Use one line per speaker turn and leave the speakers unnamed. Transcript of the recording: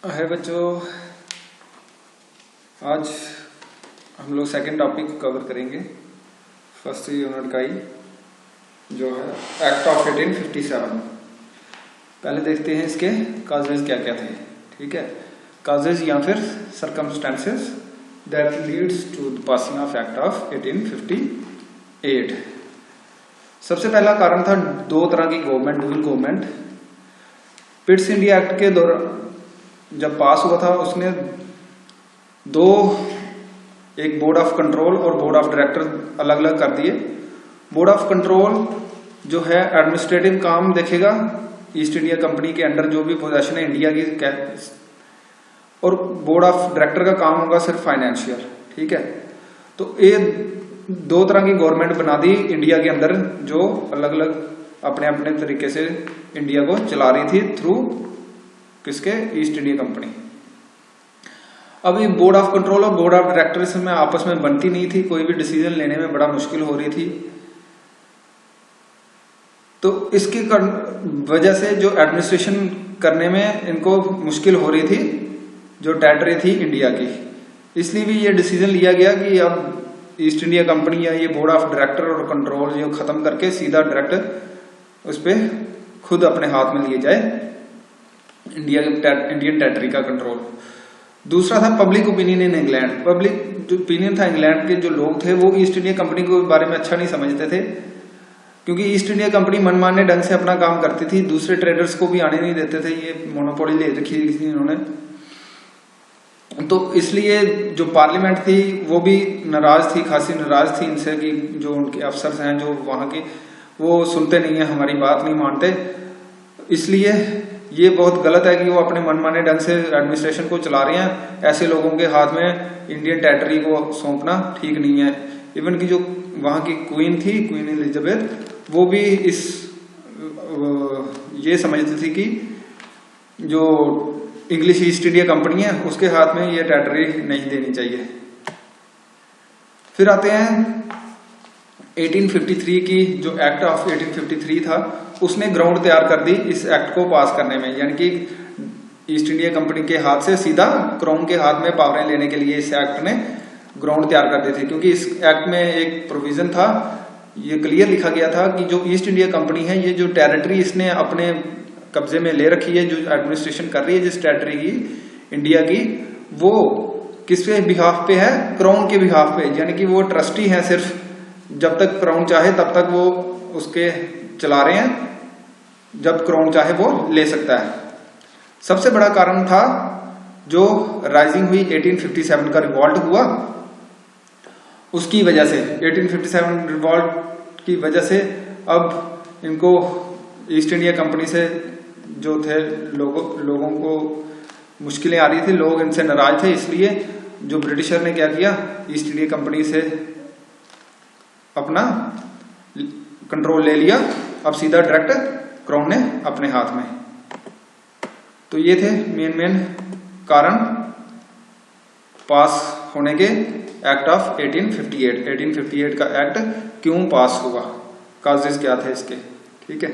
है बच्चों, आज हम लोग सेकंड टॉपिक कवर करेंगे फर्स्ट यूनिट का ही जो है एक्ट ऑफ 1857। पहले देखते हैं इसके काजेज क्या क्या थे। ठीक है, काजेज या फिर circumstances that leads to the passing of act of 1858। सबसे पहला कारण था दो तरह की government, dual government. Pitt's India act के दौरान जब पास हुआ था उसने दो, एक बोर्ड ऑफ कंट्रोल और बोर्ड ऑफ डायरेक्टर अलग अलग कर दिए। बोर्ड ऑफ कंट्रोल जो है एडमिनिस्ट्रेटिव काम देखेगा, ईस्ट इंडिया कंपनी के अंडर जो भी पोजीशन है इंडिया की, और बोर्ड ऑफ डायरेक्टर का काम होगा सिर्फ फाइनेंशियल। ठीक है, तो ये दो तरह की गवर्नमेंट बना दी इंडिया के अंदर जो अलग अलग अपने अपने तरीके से इंडिया को चला रही थी थ्रू किसके, ईस्ट इंडिया कंपनी। अब ये बोर्ड ऑफ कंट्रोल और बोर्ड ऑफ डायरेक्टर्स में आपस में बनती नहीं थी, कोई भी डिसीजन लेने में बड़ा मुश्किल हो रही थी। तो इसकी वजह से जो एडमिनिस्ट्रेशन करने में इनको मुश्किल हो रही थी जो टेरिटरी थी इंडिया की। इसलिए भी ये डिसीजन लिया गया कि अब ईस्ट इंडिया कंपनी या ये बोर्ड ऑफ डायरेक्टर और कंट्रोल ये खत्म करके सीधा डायरेक्टर उस पर खुद अपने हाथ में लिए जाए, इंडियन टेरिटरी का कंट्रोल। दूसरा था public opinion in England. Public जो ओपिनियन था इंग्लैंड के जो लोग थे वो ईस्ट इंडिया कंपनी के बारे में अच्छा नहीं समझते थे, क्योंकि ईस्ट इंडिया कंपनी मनमाने ढंग से अपना काम करती थी, दूसरे ट्रेडर्स को भी आने नहीं देते थे, ये मोनोपोली ले रखी थी इन्होंने। तो इसलिए जो पार्लियामेंट थी वो भी नाराज थी, खासी नाराज थी इनसे कि जो उनके अफसर हैं जो वहां के, वो सुनते नहीं है, हमारी बात नहीं मानते। इसलिए ये बहुत गलत है कि वो अपने मनमाने ढंग से एडमिनिस्ट्रेशन को चला रहे हैं। ऐसे लोगों के हाथ में इंडियन टेरिटरी को सौंपना ठीक नहीं है। इवन की जो वहां की क्वीन थी, क्वीन एलिजाबेथ, वो भी ये समझती थी कि जो इंग्लिश ईस्ट इंडिया कंपनी है उसके हाथ में ये टेरिटरी नहीं देनी चाहिए। फिर आते हैं 1853 की, जो एक्ट ऑफ 1853 था उसने ग्राउंड तैयार कर दी इस एक्ट को पास करने में, यानी कि ईस्ट इंडिया कंपनी के हाथ से सीधा क्राउन के हाथ में पावरें लेने के लिए इस एक्ट ने ग्राउंड तैयार कर दी थी। क्योंकि इस एक्ट में एक प्रोविजन था, ये क्लियर लिखा गया था कि जो ईस्ट इंडिया कंपनी है ये जो टेरिटरी इसने अपने कब्जे में ले रखी है, जो एडमिनिस्ट्रेशन कर रही है जिस टेरिटरी की इंडिया की, वो किसके बिहाफ पे है, क्राउन के बिहाफ पे। यानी कि वो ट्रस्टी है, सिर्फ जब तक क्राउन चाहे तब तक वो उसके चला रहे हैं, जब क्राउन चाहे वो ले सकता है। सबसे बड़ा कारण था जो राइजिंग हुई 1857 का रिवॉल्ट हुआ, उसकी वजह से 1857 रिवॉल्ट की वजह से अब इनको ईस्ट इंडिया कंपनी से जो थे लोगों को मुश्किलें आ रही थी, लोग इनसे नाराज थे। इसलिए जो ब्रिटिशर ने क्या किया, ईस्ट इंडिया कंपनी से अपना कंट्रोल ले लिया, अब सीधा डायरेक्ट क्राउन ने अपने हाथ में। तो ये थे मेन कारण पास होने के एक्ट ऑफ 1858 का एक्ट क्यों पास हुआ, काजेस क्या थे इसके। ठीक है।